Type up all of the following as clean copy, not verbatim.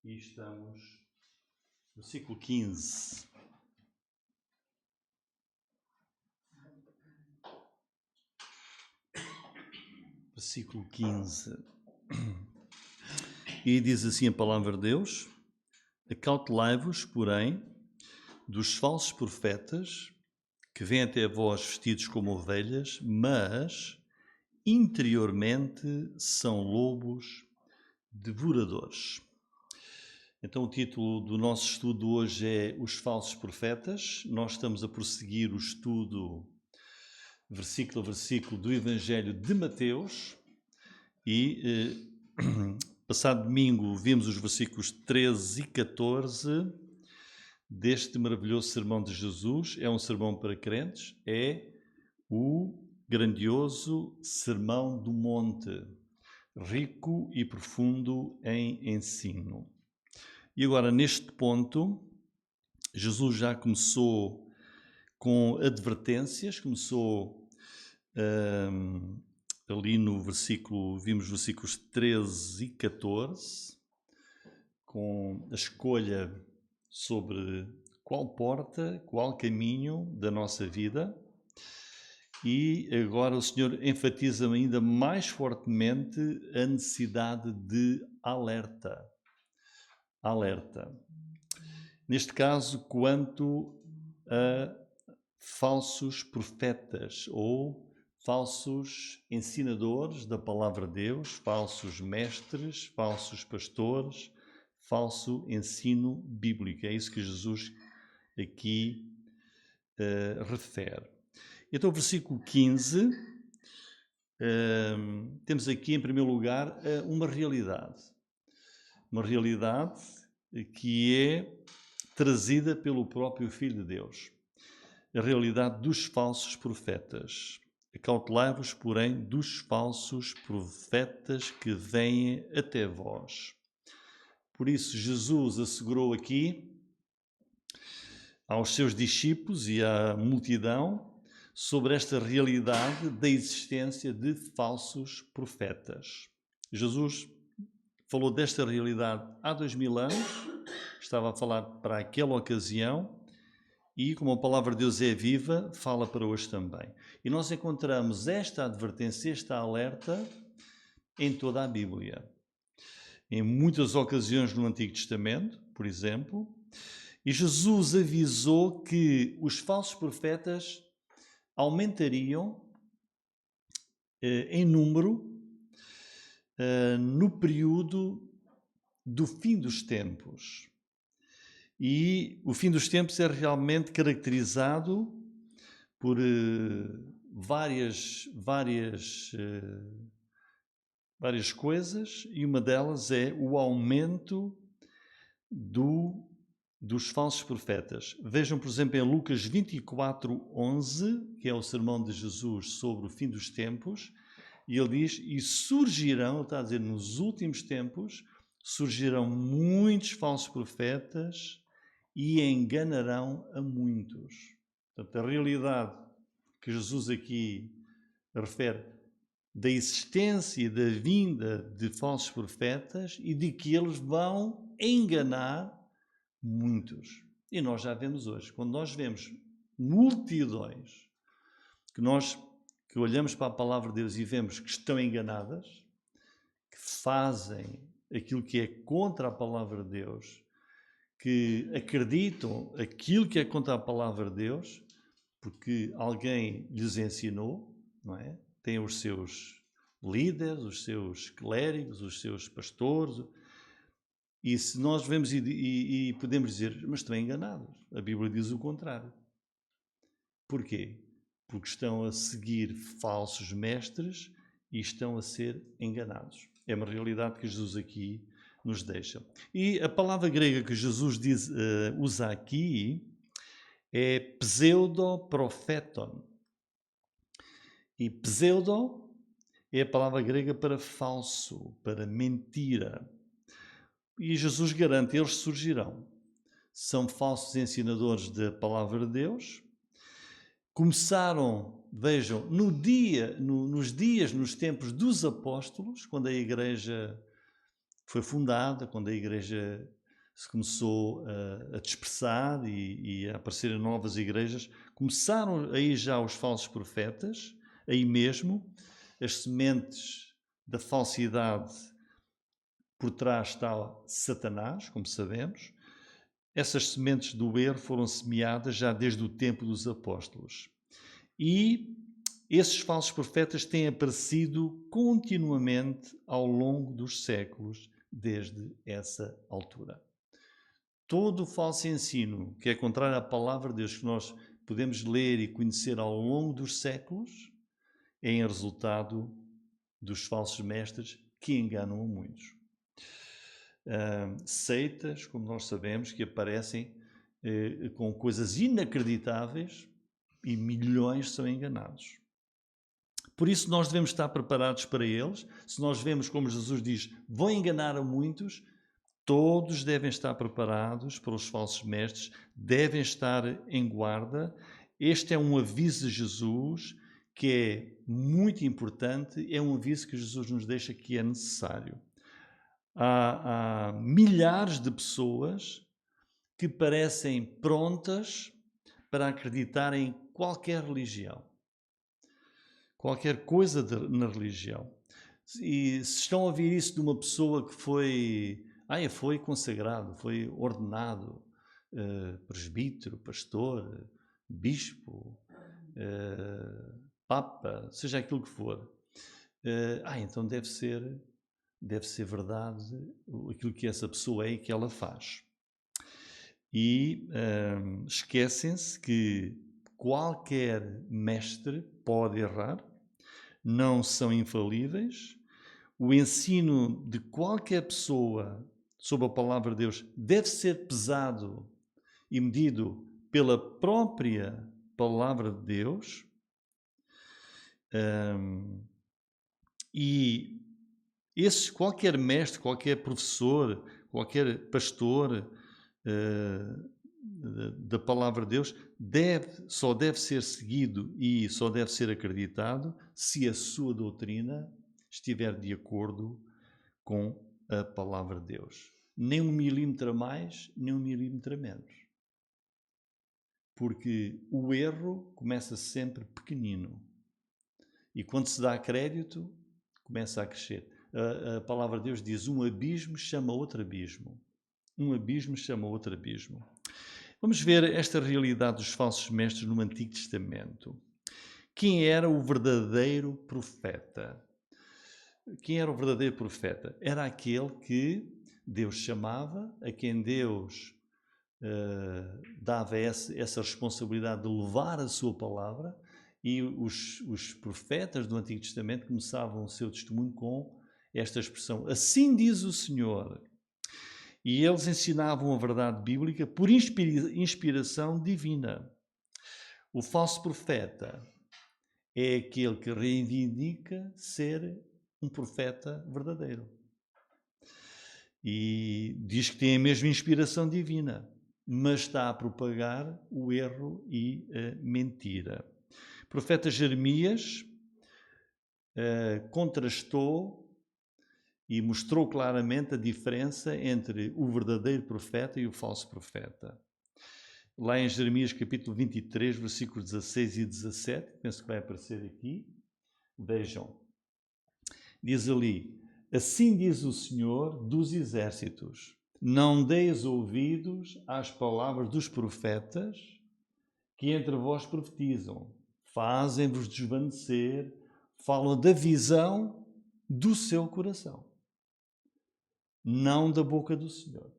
E estamos no versículo 15. Versículo 15. E diz assim a palavra de Deus: Acautelai-vos, porém, dos falsos profetas, que vêm até vós vestidos como ovelhas, mas interiormente são lobos devoradores. Então o título do nosso estudo hoje é Os Falsos Profetas. Nós estamos a prosseguir o estudo versículo a versículo do Evangelho de Mateus e passado domingo vimos os versículos 13 e 14 deste maravilhoso sermão de Jesus. É um sermão para crentes, é o grandioso Sermão do Monte, rico e profundo em ensino. E agora, neste ponto, Jesus já começou com advertências, começou ali no versículo, vimos versículos 13 e 14, com a escolha sobre qual porta, qual caminho da nossa vida. E agora o Senhor enfatiza ainda mais fortemente a necessidade de alerta. Alerta. Neste caso, quanto a falsos profetas ou falsos ensinadores da palavra de Deus, falsos mestres, falsos pastores, falso ensino bíblico. É isso que Jesus aqui refere. Então, versículo 15, temos aqui, em primeiro lugar, uma realidade. Uma realidade que é trazida pelo próprio Filho de Deus. A realidade dos falsos profetas. Acautelai-vos, porém, dos falsos profetas que vêm até vós. Por isso, Jesus assegurou aqui aos seus discípulos e à multidão sobre esta realidade da existência de falsos profetas. Jesus falou desta realidade há 2000 anos, estava a falar para aquela ocasião e, como a palavra de Deus é viva, fala para hoje também. E nós encontramos esta advertência, esta alerta em toda a Bíblia. Em muitas ocasiões no Antigo Testamento, por exemplo, e Jesus avisou que os falsos profetas aumentariam em número no período do fim dos tempos. E o fim dos tempos é realmente caracterizado por várias coisas, e uma delas é o aumento dos falsos profetas. Vejam, por exemplo, em Lucas 24:11, que é o sermão de Jesus sobre o fim dos tempos, e ele diz, e surgirão, ele está a dizer, nos últimos tempos, surgirão muitos falsos profetas e enganarão a muitos. Portanto, a realidade que Jesus aqui refere da existência e da vinda de falsos profetas e de que eles vão enganar muitos. E nós já vemos hoje, quando nós vemos multidões que olhamos para a palavra de Deus e vemos que estão enganadas, que fazem aquilo que é contra a palavra de Deus, que acreditam aquilo que é contra a palavra de Deus, porque alguém lhes ensinou, não é? Tem os seus líderes, os seus clérigos, os seus pastores. E se nós vemos e podemos dizer, mas estão enganados. A Bíblia diz o contrário. Porquê? Porque estão a seguir falsos mestres e estão a ser enganados. É uma realidade que Jesus aqui nos deixa. E a palavra grega que Jesus usa aqui é pseudo-profeton. E pseudo é a palavra grega para falso, para mentira. E Jesus garante, eles surgirão. São falsos ensinadores da palavra de Deus. Começaram, vejam, nos tempos dos apóstolos, quando a igreja foi fundada, quando a igreja se começou a dispersar e a aparecer em novas igrejas, começaram aí já os falsos profetas, aí mesmo, as sementes da falsidade, por trás está Satanás, como sabemos. Essas sementes do erro foram semeadas já desde o tempo dos apóstolos. E esses falsos profetas têm aparecido continuamente ao longo dos séculos, desde essa altura. Todo o falso ensino, que é contrário à palavra de Deus, que nós podemos ler e conhecer ao longo dos séculos, é em resultado dos falsos mestres que enganam a muitos. Seitas, como nós sabemos, que aparecem com coisas inacreditáveis e milhões são enganados. Por isso nós devemos estar preparados para eles. Se nós vemos, como Jesus diz, vão enganar a muitos, todos devem estar preparados para os falsos mestres, devem estar em guarda. Este é um aviso de Jesus que é muito importante, é um aviso que Jesus nos deixa que é necessário. Há milhares de pessoas que parecem prontas para acreditar em qualquer religião, qualquer coisa na religião. E se estão a ouvir isso de uma pessoa que foi consagrado, foi ordenado, presbítero, pastor, bispo, papa, seja aquilo que for, então deve ser verdade aquilo que essa pessoa é e que ela faz. E esquecem-se que qualquer mestre pode errar, não são infalíveis. O ensino de qualquer pessoa sobre a palavra de Deus deve ser pesado e medido pela própria palavra de Deus. E qualquer mestre, qualquer professor, qualquer pastor da palavra de Deus só deve ser seguido e só deve ser acreditado se a sua doutrina estiver de acordo com a palavra de Deus. Nem 1 milímetro a mais, nem 1 milímetro a menos. Porque o erro começa sempre pequenino. E quando se dá crédito, começa a crescer. A palavra de Deus diz: um abismo chama outro abismo. Um abismo chama outro abismo. Vamos ver esta realidade dos falsos mestres no Antigo Testamento. Quem era o verdadeiro profeta? Quem era o verdadeiro profeta? Era aquele que Deus chamava, a quem Deus dava essa responsabilidade de levar a sua palavra, e os profetas do Antigo Testamento começavam o seu testemunho com esta expressão: assim diz o Senhor. E eles ensinavam a verdade bíblica por inspiração divina. O falso profeta é aquele que reivindica ser um profeta verdadeiro. E diz que tem a mesma inspiração divina, mas está a propagar o erro e a mentira. O profeta Jeremias contrastou e mostrou claramente a diferença entre o verdadeiro profeta e o falso profeta. Lá em Jeremias capítulo 23, versículos 16 e 17, penso que vai aparecer aqui, vejam. Diz ali: assim diz o Senhor dos exércitos, não deis ouvidos às palavras dos profetas que entre vós profetizam, fazem-vos desvanecer, falam da visão do seu coração, não da boca do Senhor.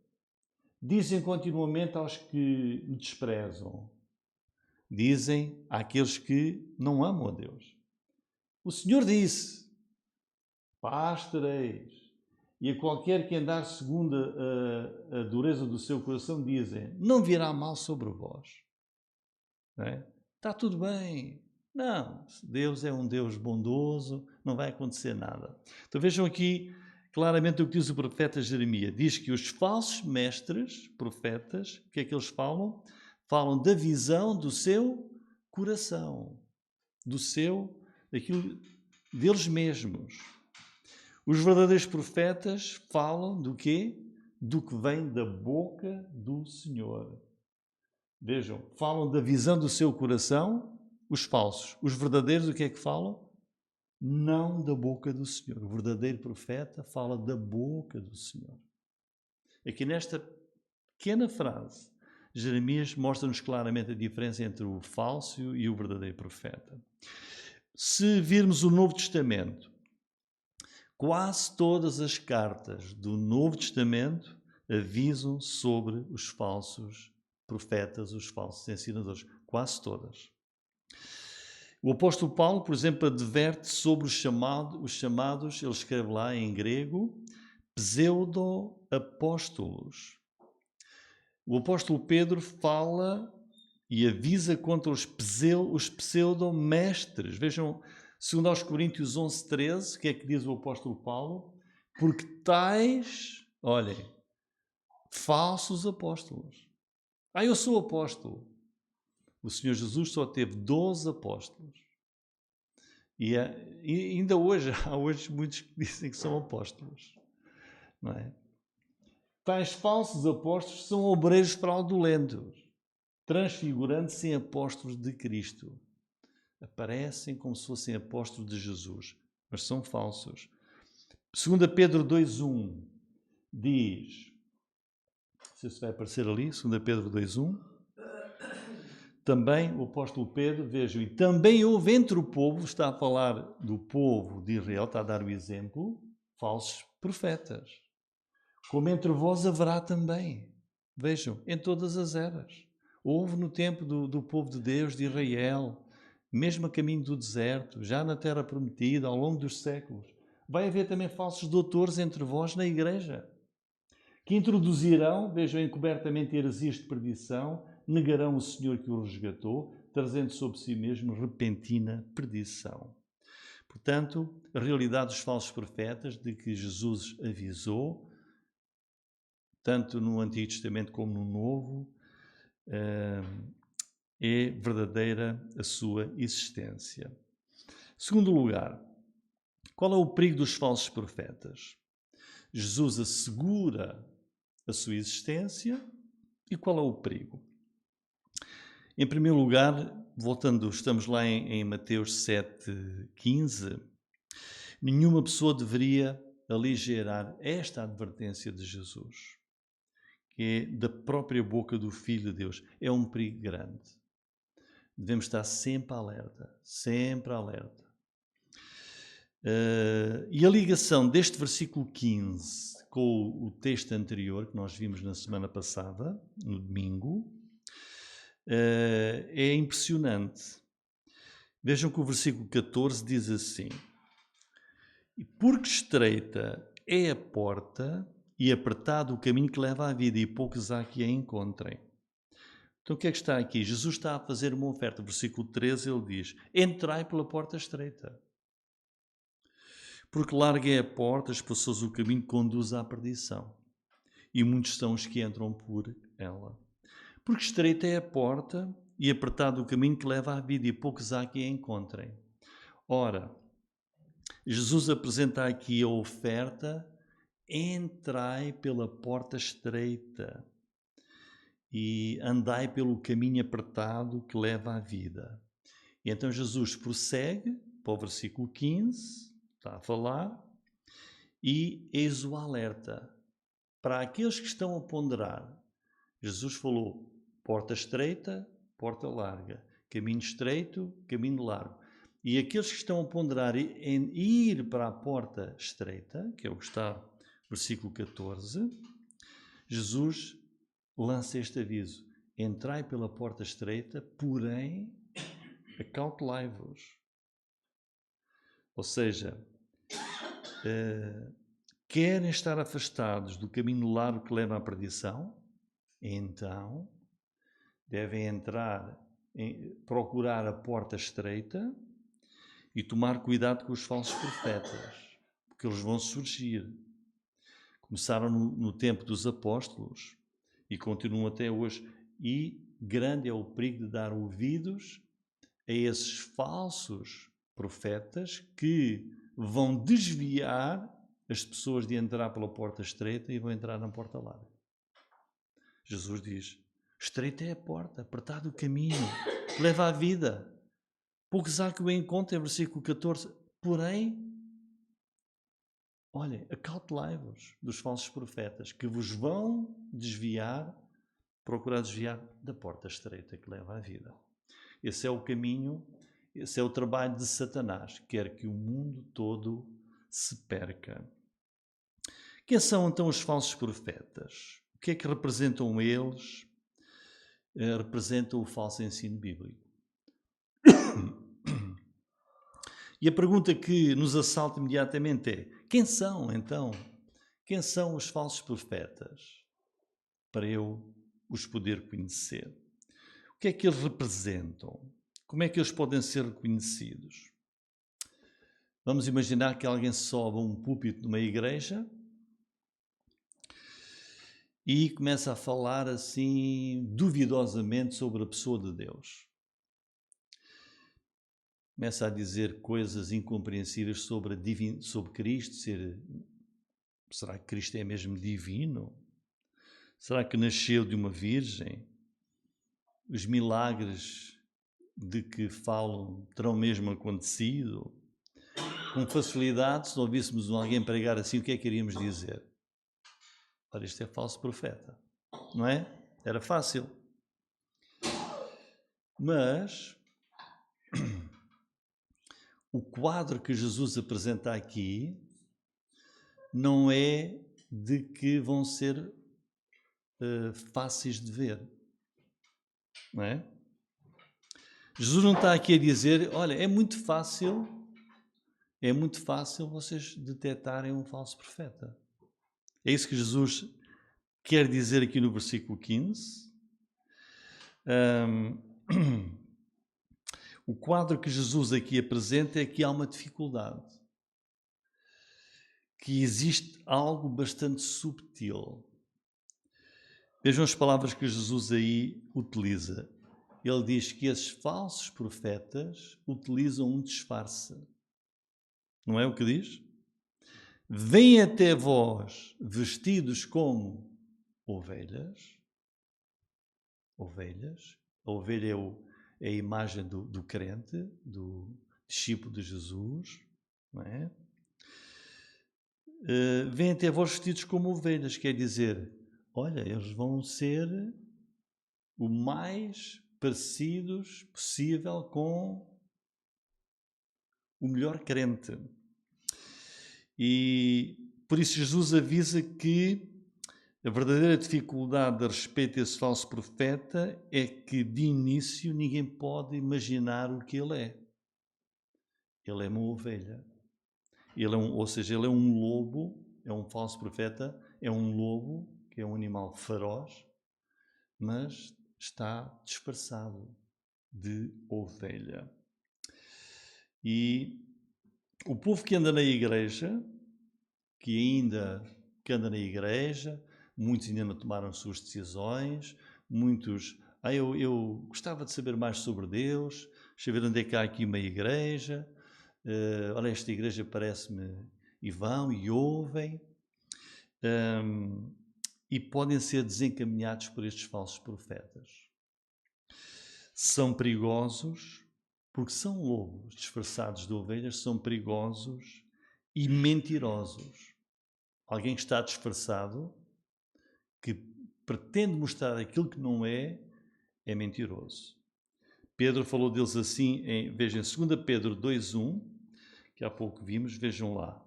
Dizem continuamente aos que me desprezam, dizem àqueles que não amam a Deus. O Senhor disse: paz tereis. E a qualquer que andar segundo a dureza do seu coração, dizem: não virá mal sobre vós. Não é? Está tudo bem. Não, Deus é um Deus bondoso, não vai acontecer nada. Então vejam aqui claramente o que diz o profeta Jeremias. Diz que os falsos mestres, profetas, o que é que eles falam? Falam da visão do seu coração, daquilo deles mesmos. Os verdadeiros profetas falam do quê? do que vem da boca do Senhor. Vejam, falam da visão do seu coração, os falsos. Os verdadeiros, o que é que falam? Não da boca do Senhor. O verdadeiro profeta fala da boca do Senhor. Aqui nesta pequena frase, Jeremias mostra-nos claramente a diferença entre o falso e o verdadeiro profeta. Se virmos o Novo Testamento, quase todas as cartas do Novo Testamento avisam sobre os falsos profetas, os falsos ensinadores. Quase todas. O apóstolo Paulo, por exemplo, adverte sobre os chamados, ele escreve lá em grego, pseudo-apóstolos. O apóstolo Pedro fala e avisa contra os pseudo-mestres. Vejam, segundo aos Coríntios 11:13, o que é que diz o apóstolo Paulo? Porque tais, olhem, falsos apóstolos. Eu sou apóstolo. O Senhor Jesus só teve 12 apóstolos. E ainda hoje, há hoje muitos que dizem que são apóstolos. Não é? Tais falsos apóstolos são obreiros fraudulentos, transfigurando-se em apóstolos de Cristo. Aparecem como se fossem apóstolos de Jesus, mas são falsos. 2 Pedro 2:1 diz, se isso vai aparecer ali, 2 Pedro 2:1, também o apóstolo Pedro, vejam, e também houve entre o povo, está a falar do povo de Israel, está a dar o exemplo, falsos profetas. Como entre vós haverá também. Vejam, em todas as eras. Houve no tempo do povo de Deus, de Israel, mesmo a caminho do deserto, já na terra prometida, ao longo dos séculos. Vai haver também falsos doutores entre vós na igreja, que introduzirão, vejam, encobertamente heresias de perdição, negarão o Senhor que o resgatou, trazendo sobre si mesmo repentina perdição. Portanto, a realidade dos falsos profetas, de que Jesus avisou, tanto no Antigo Testamento como no Novo, é verdadeira a sua existência. Segundo lugar, qual é o perigo dos falsos profetas? Jesus assegura a sua existência e qual é o perigo? Em primeiro lugar, voltando, estamos lá em Mateus 7:15, nenhuma pessoa deveria aligerar esta advertência de Jesus, que é da própria boca do Filho de Deus. É um perigo grande. Devemos estar sempre alerta, sempre alerta. E a ligação deste versículo 15 com o texto anterior, que nós vimos na semana passada, no domingo, é impressionante. Vejam que o versículo 14 diz assim: porque estreita é a porta e apertado o caminho que leva à vida, e poucos há que a encontrem. Então o que é que está aqui? Jesus está a fazer uma oferta. Versículo 13 ele diz: entrai pela porta estreita. Porque larga é a porta, espaçoso o caminho que conduz à perdição, e muitos são os que entram por ela. Porque estreita é a porta e apertado o caminho que leva à vida, e poucos há que a encontrem. Ora, Jesus apresenta aqui a oferta: entrai pela porta estreita e andai pelo caminho apertado que leva à vida. E então Jesus prossegue para o versículo 15, está a falar, e eis o alerta para aqueles que estão a ponderar. Jesus falou: porta estreita, porta larga, caminho estreito, caminho largo. E aqueles que estão a ponderar em ir para a porta estreita, que é o que está no versículo 14, Jesus lança este aviso: entrai pela porta estreita, porém acautelai-vos. Ou seja, querem estar afastados do caminho largo que leva à perdição, então devem entrar, procurar a porta estreita e tomar cuidado com os falsos profetas, porque eles vão surgir. Começaram no tempo dos apóstolos e continuam até hoje. E grande é o perigo de dar ouvidos a esses falsos profetas que vão desviar as pessoas de entrar pela porta estreita e vão entrar na porta larga. Jesus diz, estreita é a porta, apertado o caminho, que leva à vida. Poucos há que o encontrem, versículo 14. Porém, olhem, acautelai-vos dos falsos profetas, que vos vão desviar, procurar desviar da porta estreita que leva à vida. Esse é o caminho, esse é o trabalho de Satanás, quer que o mundo todo se perca. Quem são então os falsos profetas? O que é que representam eles? Representam o falso ensino bíblico. E a pergunta que nos assalta imediatamente é: quem são então? Quem são os falsos profetas? Para eu os poder conhecer. O que é que eles representam? Como é que eles podem ser reconhecidos? Vamos imaginar que alguém sobe a um púlpito numa igreja e começa a falar assim duvidosamente sobre a pessoa de Deus. Começa a dizer coisas incompreensíveis sobre Cristo, será que Cristo é mesmo divino? Será que nasceu de uma virgem? Os milagres de que falam terão mesmo acontecido? Com facilidade, se ouvíssemos alguém pregar assim, o que é que iríamos dizer? Ora, isto é falso profeta, não é? Era fácil. Mas o quadro que Jesus apresenta aqui não é de que vão ser fáceis de ver, não é? Jesus não está aqui a dizer, olha, é muito fácil vocês detectarem um falso profeta. É isso que Jesus quer dizer aqui no versículo 15. O quadro que Jesus aqui apresenta é que há uma dificuldade, que existe algo bastante subtil. Vejam as palavras que Jesus aí utiliza. Ele diz que esses falsos profetas utilizam um disfarce. Não é o que diz? Vêm até vós vestidos como ovelhas. Ovelhas. A ovelha é a imagem do crente, do discípulo de Jesus. Não é? Vêm até vós vestidos como ovelhas. Quer dizer, olha, eles vão ser o mais parecidos possível com o melhor crente. E por isso Jesus avisa que a verdadeira dificuldade a respeito desse falso profeta é que de início ninguém pode imaginar o que ele é. Ele é uma ovelha. Ele é um lobo, é um falso profeta, é um lobo, que é um animal feroz, mas está disfarçado de ovelha. E o povo que anda na igreja, muitos ainda não tomaram suas decisões, muitos, eu gostava de saber mais sobre Deus, deixa eu ver onde é que há aqui uma igreja, olha, esta igreja parece-me, e vão e ouvem, e podem ser desencaminhados por estes falsos profetas. São perigosos, porque são lobos disfarçados de ovelhas, são perigosos e mentirosos. Alguém que está disfarçado, que pretende mostrar aquilo que não é mentiroso. Pedro falou deles assim, vejam, 2 Pedro 2:1, que há pouco vimos, vejam lá.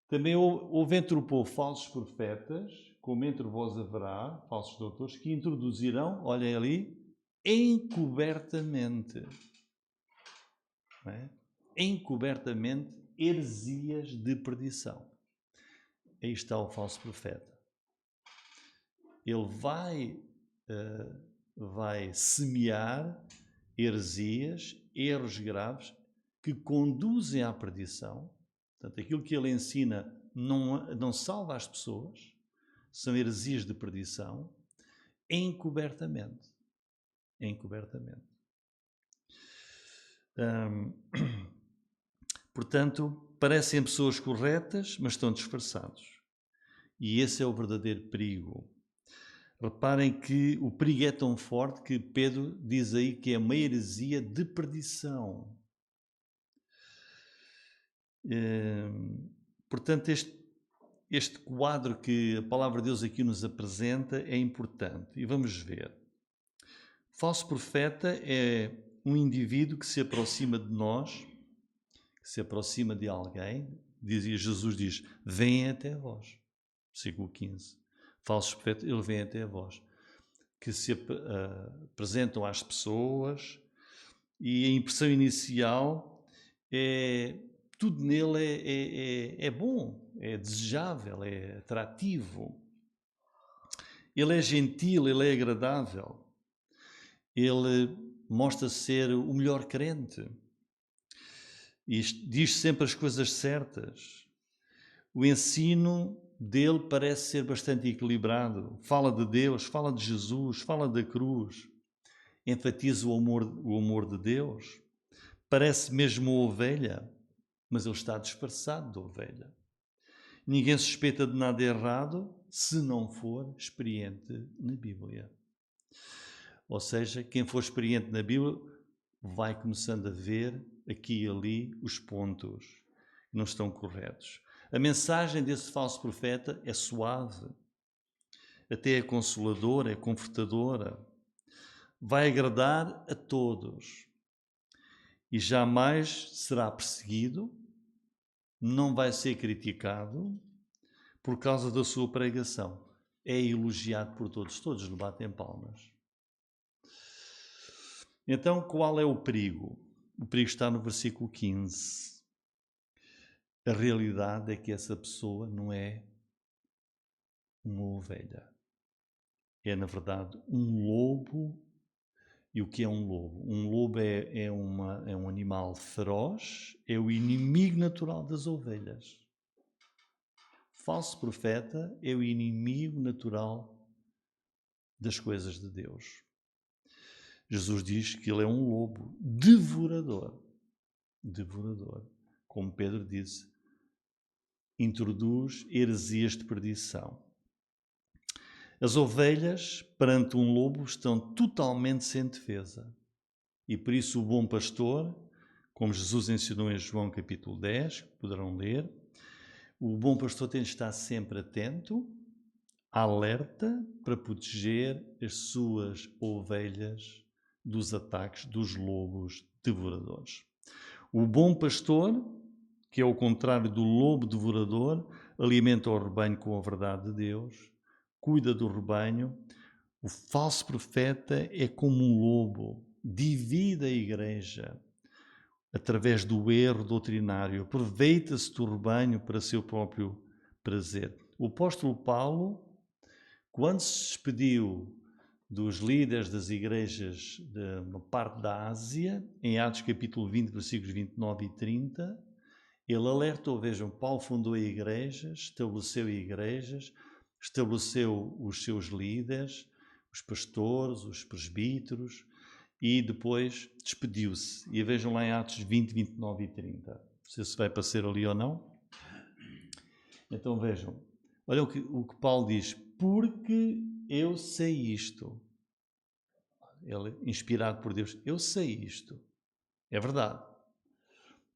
Também houve entre o povo falsos profetas, como entre vós haverá falsos doutores, que introduzirão, olhem ali, encobertamente, não é? Encobertamente, heresias de perdição. Aí está o falso profeta. Ele vai semear heresias, erros graves que conduzem à perdição. Portanto, aquilo que ele ensina não salva as pessoas, são heresias de perdição, encobertamente. Encobertamente. Portanto, parecem pessoas corretas, mas estão disfarçados. E esse é o verdadeiro perigo. Reparem que o perigo é tão forte que Pedro diz aí que é uma heresia de perdição. Portanto, este quadro que a palavra de Deus aqui nos apresenta é importante. E vamos ver. O falso profeta é um indivíduo que se aproxima de nós, que se aproxima de alguém. Jesus diz, vem até vós. Versículo 15. Falsos profetas, ele vem até vós. Que se apresentam às pessoas e a impressão inicial é... Tudo nele é bom, é desejável, é atrativo. Ele é gentil, ele é agradável. Ele mostra ser o melhor crente. E diz sempre as coisas certas. O ensino dele parece ser bastante equilibrado. Fala de Deus, fala de Jesus, fala da cruz. Enfatiza o amor de Deus. Parece mesmo uma ovelha, mas ele está disfarçado de ovelha. Ninguém suspeita de nada errado se não for experiente na Bíblia. Ou seja, quem for experiente na Bíblia vai começando a ver aqui e ali os pontos que não estão corretos. A mensagem desse falso profeta é suave, até é consoladora, é confortadora, vai agradar a todos e jamais será perseguido, não vai ser criticado por causa da sua pregação. É elogiado por todos, todos lhe batem palmas. Então, qual é o perigo? O perigo está no versículo 15. A realidade é que essa pessoa não é uma ovelha. É, na verdade, um lobo. E o que é um lobo? Um lobo é um animal feroz, é o inimigo natural das ovelhas. Falso profeta é o inimigo natural das coisas de Deus. Jesus diz que ele é um lobo devorador. Devorador. Como Pedro disse, introduz heresias de perdição. As ovelhas, perante um lobo, estão totalmente sem defesa. E por isso o bom pastor, como Jesus ensinou em João capítulo 10, que poderão ler, o bom pastor tem de estar sempre atento, alerta, para proteger as suas ovelhas dos ataques dos lobos devoradores. O bom pastor, que é o contrário do lobo devorador, alimenta o rebanho com a verdade de Deus, cuida do rebanho. O falso profeta é como um lobo, divide a igreja através do erro doutrinário, aproveita-se do rebanho para seu próprio prazer. O apóstolo Paulo, quando se despediu dos líderes das igrejas de uma parte da Ásia, em Atos capítulo 20, versículos 29 e 30, ele alertou, vejam, Paulo fundou igrejas, estabeleceu os seus líderes, os pastores, os presbíteros, e depois despediu-se. E vejam lá em Atos 20, 29 e 30. Não sei se vai aparecer ali ou não. Então vejam, olha o que Paulo diz. Porque eu sei isto. Ele, inspirado por Deus, eu sei isto. É verdade.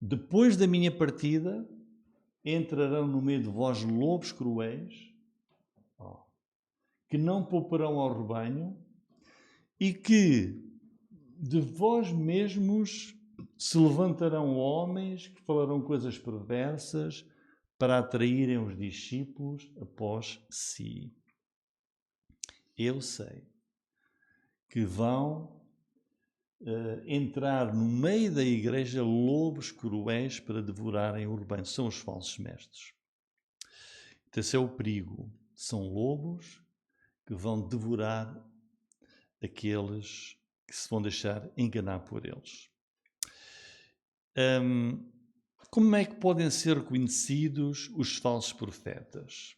Depois da minha partida, entrarão no meio de vós lobos cruéis, que não pouparão ao rebanho, e que de vós mesmos se levantarão homens que falarão coisas perversas para atraírem os discípulos após si. Eu sei que vão entrar no meio da igreja lobos cruéis para devorarem o rebanho. São os falsos mestres. Então esse é o perigo. São lobos que vão devorar aqueles que se vão deixar enganar por eles. Como é que podem ser reconhecidos os falsos profetas?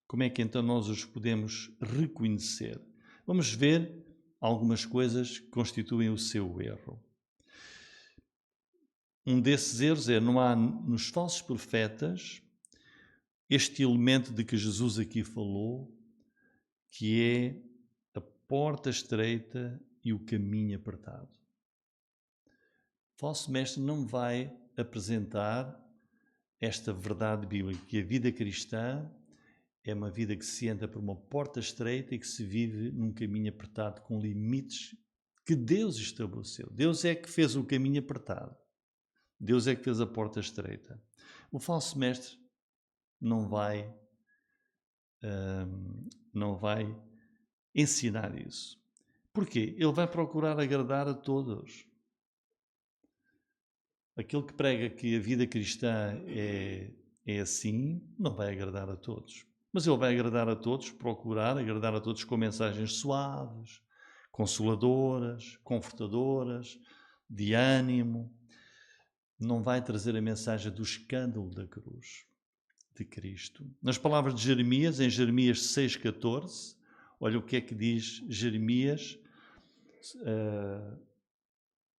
Como é que então nós os podemos reconhecer? Vamos ver algumas coisas que constituem o seu erro. Um desses erros não há nos falsos profetas este elemento de que Jesus aqui falou, que é a porta estreita e o caminho apertado. O falso mestre não vai apresentar esta verdade bíblica, que a vida cristã é uma vida que se entra por uma porta estreita e que se vive num caminho apertado com limites que Deus estabeleceu. Deus é que fez o caminho apertado. Deus é que fez a porta estreita. O falso mestre não vai ensinar isso. Porquê? Ele vai procurar agradar a todos. Aquele que prega que a vida cristã é assim, não vai agradar a todos. Mas ele vai agradar a todos, procurar agradar a todos com mensagens suaves, consoladoras, confortadoras, de ânimo. Não vai trazer a mensagem do escândalo da cruz de Cristo. Nas palavras de Jeremias, em Jeremias 6,14, olha o que é que diz Jeremias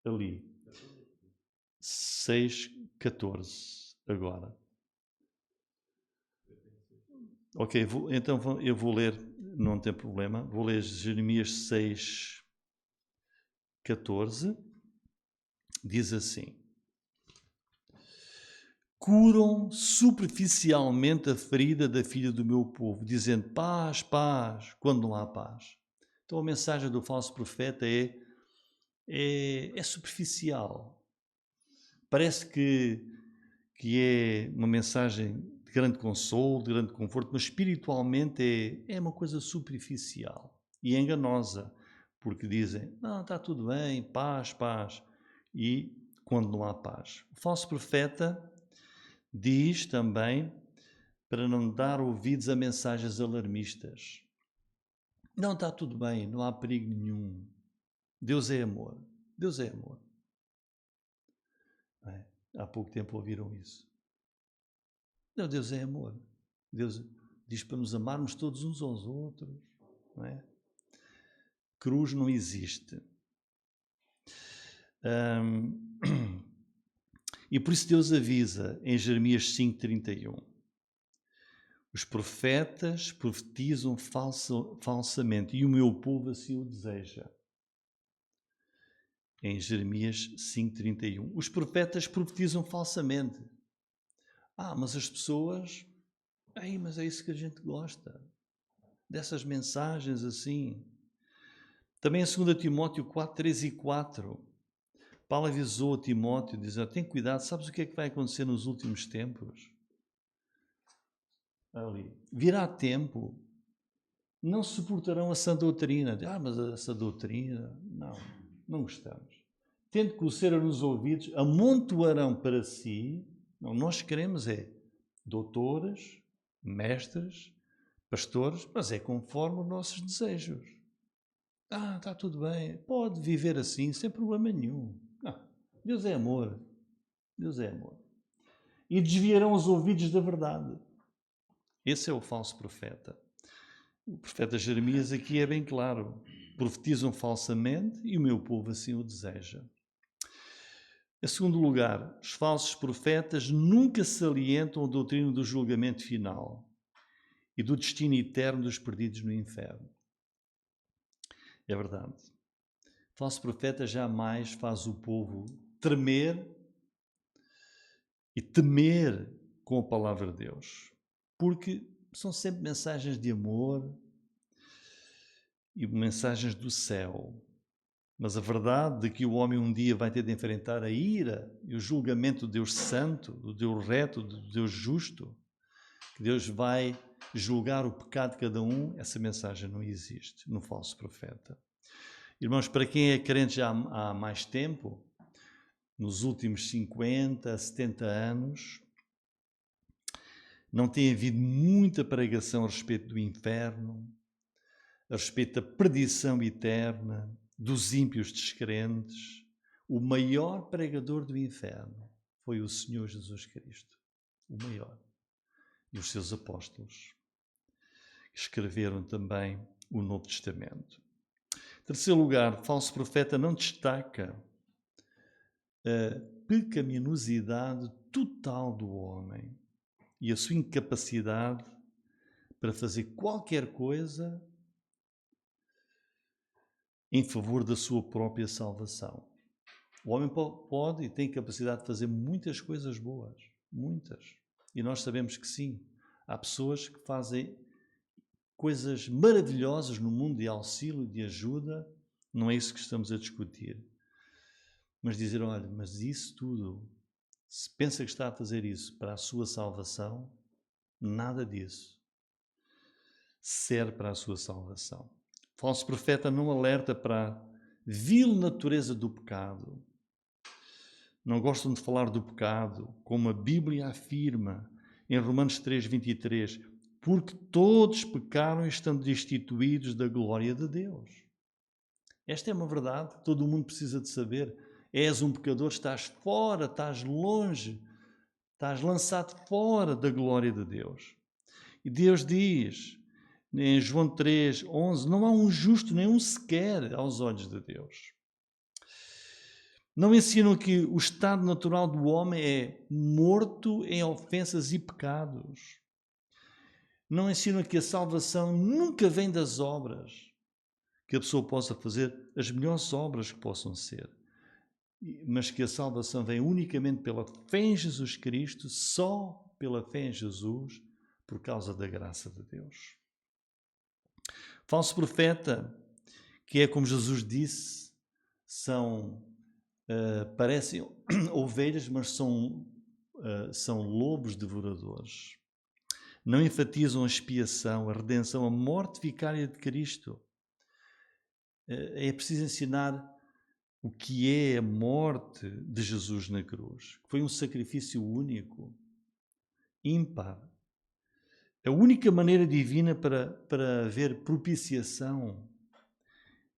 ali. 6,14 agora. Ok, então eu vou ler, não tem problema, vou ler Jeremias 6,14. Diz assim: curam superficialmente a ferida da filha do meu povo, dizendo paz, paz, quando não há paz. Então a mensagem do falso profeta é superficial. Parece que é uma mensagem de grande consolo, de grande conforto, mas espiritualmente é uma coisa superficial e enganosa, porque dizem, não, está tudo bem, paz, paz, e quando não há paz. O falso profeta diz também para não dar ouvidos a mensagens alarmistas. Não, está tudo bem, não há perigo nenhum. Deus é amor. Deus é amor. Há pouco tempo ouviram isso. Não, Deus é amor. Deus diz para nos amarmos todos uns aos outros. Não é? Cruz não existe. E por isso Deus avisa em Jeremias 5,31. Os profetas profetizam falsamente e o meu povo assim o deseja. Em Jeremias 5,31. Os profetas profetizam falsamente. Mas as pessoas... mas é isso que a gente gosta. Dessas mensagens assim. Também em 2 Timóteo 4, 3 e 4. Paulo avisou a Timóteo, dizendo, tem cuidado, sabes o que é que vai acontecer nos últimos tempos? Ali. Virá tempo, não suportarão a sã doutrina. Mas essa doutrina, não gostamos. Tendo coceira nos ouvidos, amontoarão para si, nós queremos doutores, mestres, pastores, mas é conforme os nossos desejos. Está tudo bem, pode viver assim, sem problema nenhum. Não, Deus é amor. Deus é amor. E desviarão os ouvidos da verdade. Esse é o falso profeta. O profeta Jeremias aqui é bem claro. Profetizam falsamente e o meu povo assim o deseja. Em segundo lugar, os falsos profetas nunca salientam a doutrina do julgamento final e do destino eterno dos perdidos no inferno. É verdade. O falso profeta jamais faz o povo tremer e temer com a palavra de Deus, porque são sempre mensagens de amor e mensagens do céu. Mas a verdade de que o homem um dia vai ter de enfrentar a ira e o julgamento do Deus santo, do Deus reto, do Deus justo, que Deus vai julgar o pecado de cada um, essa mensagem não existe no falso profeta. Irmãos, para quem é crente já há mais tempo, nos últimos 50, 70 anos, não tem havido muita pregação a respeito do inferno, a respeito da perdição eterna, dos ímpios descrentes. O maior pregador do inferno foi o Senhor Jesus Cristo, o maior. E os seus apóstolos escreveram também o Novo Testamento. Em terceiro lugar, o falso profeta não destaca a pecaminosidade total do homem e a sua incapacidade para fazer qualquer coisa em favor da sua própria salvação. O homem pode e tem capacidade de fazer muitas coisas boas, muitas. E nós sabemos que sim, há pessoas que fazem coisas maravilhosas no mundo de auxílio e de ajuda, não é isso que estamos a discutir. Mas dizer, olha, mas isso tudo, se pensa que está a fazer isso para a sua salvação, nada disso serve para a sua salvação. O falso profeta não alerta para a vil natureza do pecado. Não gostam de falar do pecado, como a Bíblia afirma em Romanos 3:23, porque todos pecaram e estão destituídos da glória de Deus. Esta é uma verdade que todo mundo precisa de saber. És um pecador, estás fora, estás longe, estás lançado fora da glória de Deus. E Deus diz, em João 3:11, não há um justo, nenhum sequer aos olhos de Deus. Não ensinam que o estado natural do homem é morto em ofensas e pecados. Não ensinam que a salvação nunca vem das obras, que a pessoa possa fazer as melhores obras que possam ser, mas que a salvação vem unicamente pela fé em Jesus Cristo, só pela fé em Jesus, por causa da graça de Deus. Falso profeta, que é como Jesus disse, parecem ovelhas, mas são lobos devoradores. Não enfatizam a expiação, a redenção, a morte vicária de Cristo. É preciso ensinar o que é a morte de Jesus na cruz. Foi um sacrifício único, ímpar. A única maneira divina para haver propiciação,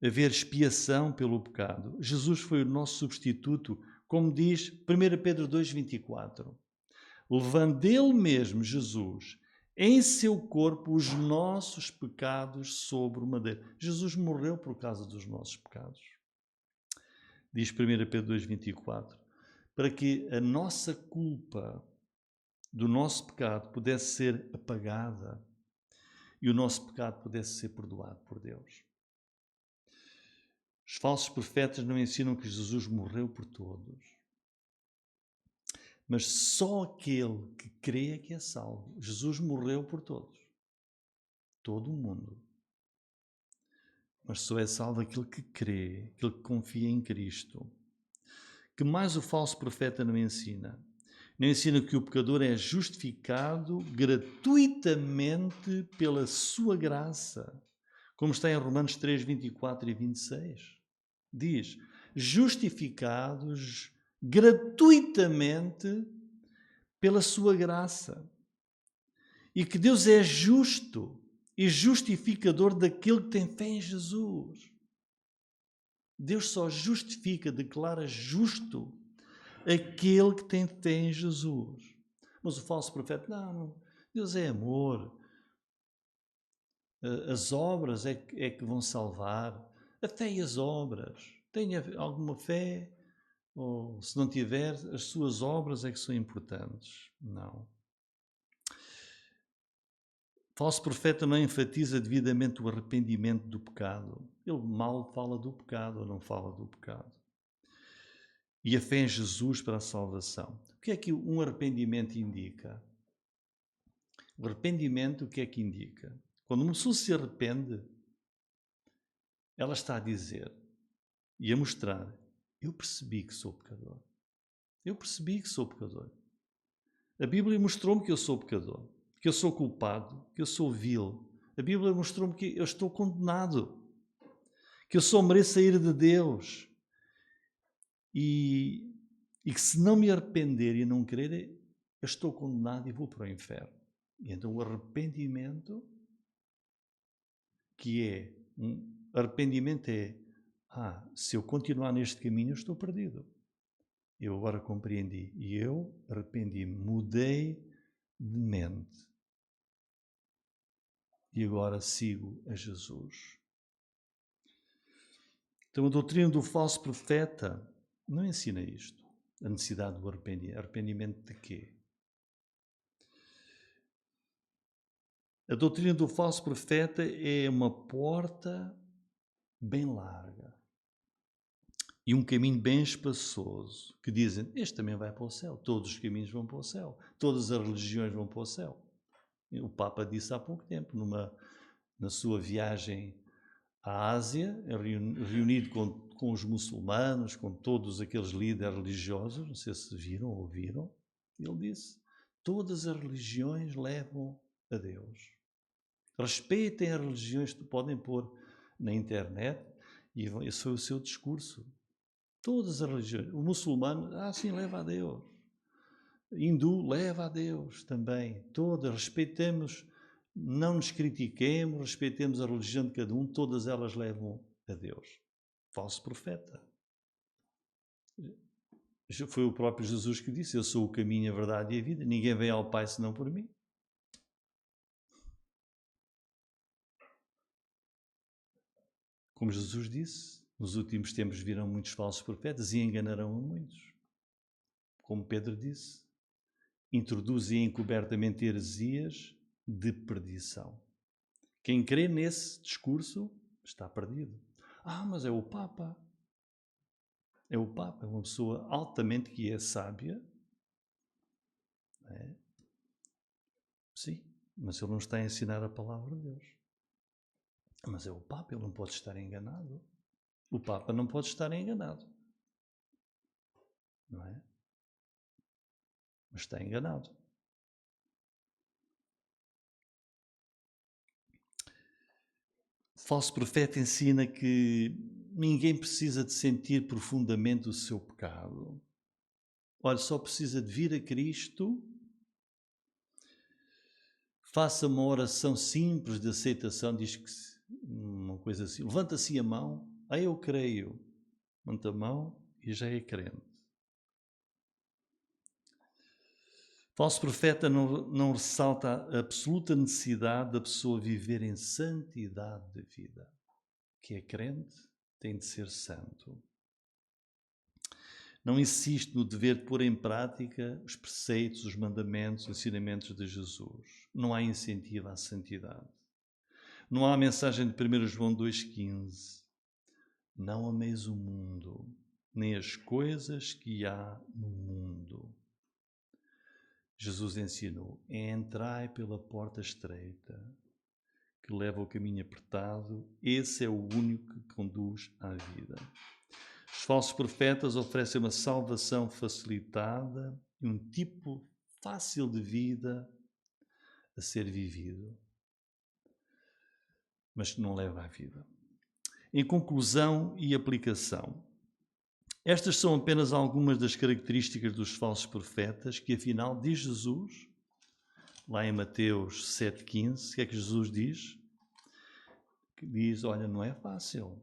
haver expiação pelo pecado. Jesus foi o nosso substituto, como diz 1 Pedro 2:24. Levando ele mesmo, Jesus, em seu corpo os nossos pecados sobre o madeiro. Jesus morreu por causa dos nossos pecados. Diz 1 Pedro 2:24, para que a nossa culpa do nosso pecado pudesse ser apagada e o nosso pecado pudesse ser perdoado por Deus. Os falsos profetas não ensinam que Jesus morreu por todos, mas só aquele que crê é que é salvo. Jesus morreu por todos, todo o mundo. Mas só é salvo aquele que crê, aquele que confia em Cristo. Que mais o falso profeta não ensina? Não ensina que o pecador é justificado gratuitamente pela sua graça, como está em Romanos 3:24 e 26. Diz, justificados gratuitamente pela sua graça. E que Deus é justo e justificador daquele que tem fé em Jesus. Deus só justifica, declara justo aquele que tem fé em Jesus. Mas o falso profeta, não, Deus é amor. As obras é que vão salvar. A fé e as obras. Tenha alguma fé, ou se não tiver, as suas obras é que são importantes. Não. O falso profeta não enfatiza devidamente o arrependimento do pecado. Ele mal fala do pecado ou não fala do pecado. E a fé em Jesus para a salvação. O que é que um arrependimento indica? O arrependimento, o que é que indica? Quando uma pessoa se arrepende, ela está a dizer e a mostrar, eu percebi que sou pecador. Eu percebi que sou pecador. A Bíblia mostrou-me que eu sou pecador, que eu sou culpado, que eu sou vil. A Bíblia mostrou-me que eu estou condenado, que eu só mereço a ira de Deus. E que se não me arrepender e não querer, eu estou condenado e vou para o inferno. E então o arrependimento, arrependimento é, se eu continuar neste caminho, eu estou perdido. Eu agora compreendi e eu arrependi-me, mudei de mente. E agora sigo a Jesus. Então a doutrina do falso profeta não ensina isto. a necessidade do arrependimento. Arrependimento de quê? A doutrina do falso profeta é uma porta bem larga e um caminho bem espaçoso, que dizem, este também vai para o céu, todos os caminhos vão para o céu, todas as religiões vão para o céu. O Papa disse há pouco tempo, na sua viagem à Ásia, reunido com os muçulmanos, com todos aqueles líderes religiosos, não sei se viram ou ouviram, ele disse, todas as religiões levam a Deus. Respeitem as religiões que podem pôr na internet, e esse foi o seu discurso. Todas as religiões. O muçulmano, sim, leva a Deus. Hindu, leva a Deus também. Todas, respeitemos, não nos critiquemos, respeitemos a religião de cada um, todas elas levam a Deus. Falso profeta. Foi o próprio Jesus que disse, eu sou o caminho, a verdade e a vida, ninguém vem ao Pai senão por mim. Como Jesus disse, nos últimos tempos virão muitos falsos profetas e enganarão a muitos. Como Pedro disse, introduzem encobertamente heresias de perdição. Quem crê nesse discurso está perdido. Mas é o Papa. É o Papa, é uma pessoa altamente que é sábia. É? Sim, mas ele não está a ensinar a palavra de Deus. Mas é o Papa, ele não pode estar enganado. O Papa não pode estar enganado. Não é? Mas está enganado. O falso profeta ensina que ninguém precisa de sentir profundamente o seu pecado. Olha, só precisa de vir a Cristo, faça uma oração simples de aceitação, diz que uma coisa assim, levanta assim a mão, eu creio, levanta a mão e já é crente. O falso profeta não ressalta a absoluta necessidade da pessoa viver em santidade de vida. Que é crente, tem de ser santo. Não insiste no dever de pôr em prática os preceitos, os mandamentos, os ensinamentos de Jesus. Não há incentivo à santidade. Não há a mensagem de 1 João 2,15. Não ameis o mundo, nem as coisas que há no mundo. Jesus ensinou, entrai pela porta estreita, que leva ao caminho apertado, esse é o único que conduz à vida. Os falsos profetas oferecem uma salvação facilitada e um tipo fácil de vida a ser vivido, mas que não leva à vida. Em conclusão e aplicação, estas são apenas algumas das características dos falsos profetas que, afinal, diz Jesus, lá em Mateus 7,15, o que é que Jesus diz? Que diz, olha, não é fácil.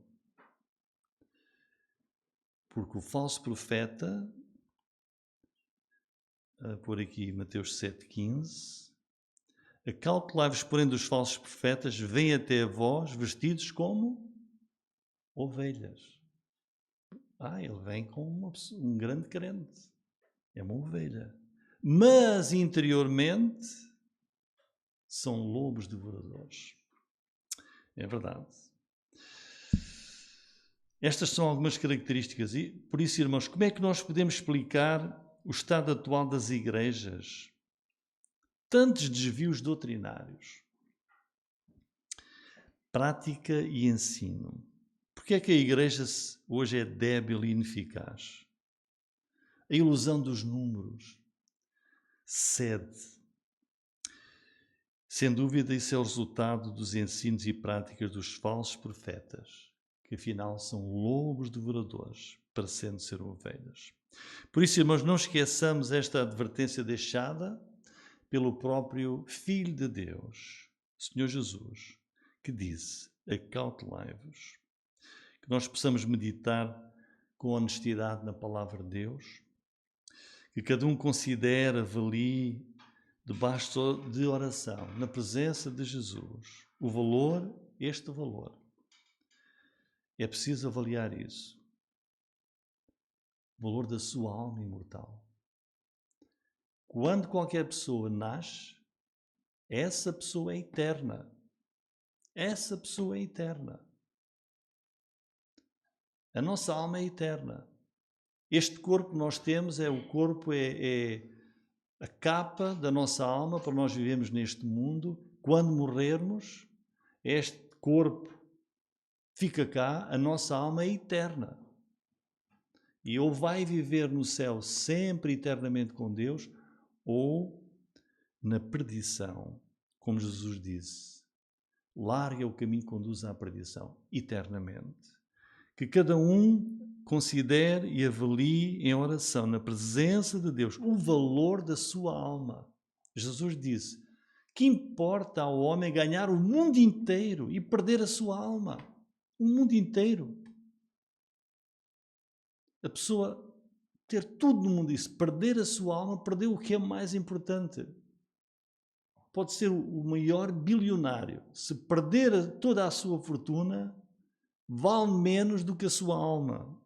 Porque o falso profeta, por aqui Mateus 7,15, acautelai-vos, porém, dos falsos profetas, vêm até vós vestidos como ovelhas. Ele vem com um grande crente. É uma ovelha. Mas, interiormente, são lobos devoradores. É verdade. Estas são algumas características. E, por isso, irmãos, como é que nós podemos explicar o estado atual das igrejas? Tantos desvios doutrinários. Prática e ensino. Porque é que a igreja hoje é débil e ineficaz? A ilusão dos números cede. Sem dúvida, isso é o resultado dos ensinos e práticas dos falsos profetas, que afinal são lobos devoradores, parecendo ser ovelhas. Por isso, irmãos, não esqueçamos esta advertência deixada pelo próprio Filho de Deus, Senhor Jesus, que disse, acautelai-vos. Que nós possamos meditar com honestidade na palavra de Deus, que cada um considere, avalie, debaixo de oração, na presença de Jesus, o valor, este valor. É preciso avaliar isso. o valor da sua alma imortal. Quando qualquer pessoa nasce, essa pessoa é eterna. Essa pessoa é eterna. A nossa alma é eterna. Este corpo que nós temos é a capa da nossa alma para nós vivermos neste mundo. Quando morrermos, este corpo fica cá, a nossa alma é eterna. E ou vai viver no céu sempre eternamente com Deus, ou na perdição, como Jesus disse. Larga o caminho que conduz à perdição, eternamente. Que cada um considere e avalie em oração, na presença de Deus, o valor da sua alma. Jesus disse: que importa ao homem ganhar o mundo inteiro e perder a sua alma? O mundo inteiro. A pessoa ter tudo no mundo, isso, perder a sua alma, perdeu o que é mais importante. Pode ser o maior bilionário. Se perder toda a sua fortuna, vale menos do que a sua alma.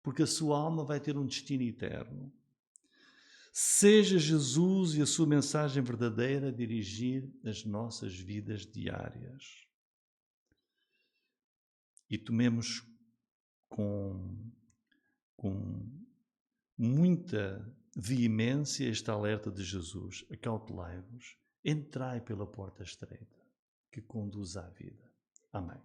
Porque a sua alma vai ter um destino eterno. Seja Jesus e a sua mensagem verdadeira dirigir as nossas vidas diárias. E tomemos com muita veemência este alerta de Jesus: acautelai-vos, entrai pela porta estreita que conduz à vida. Amém.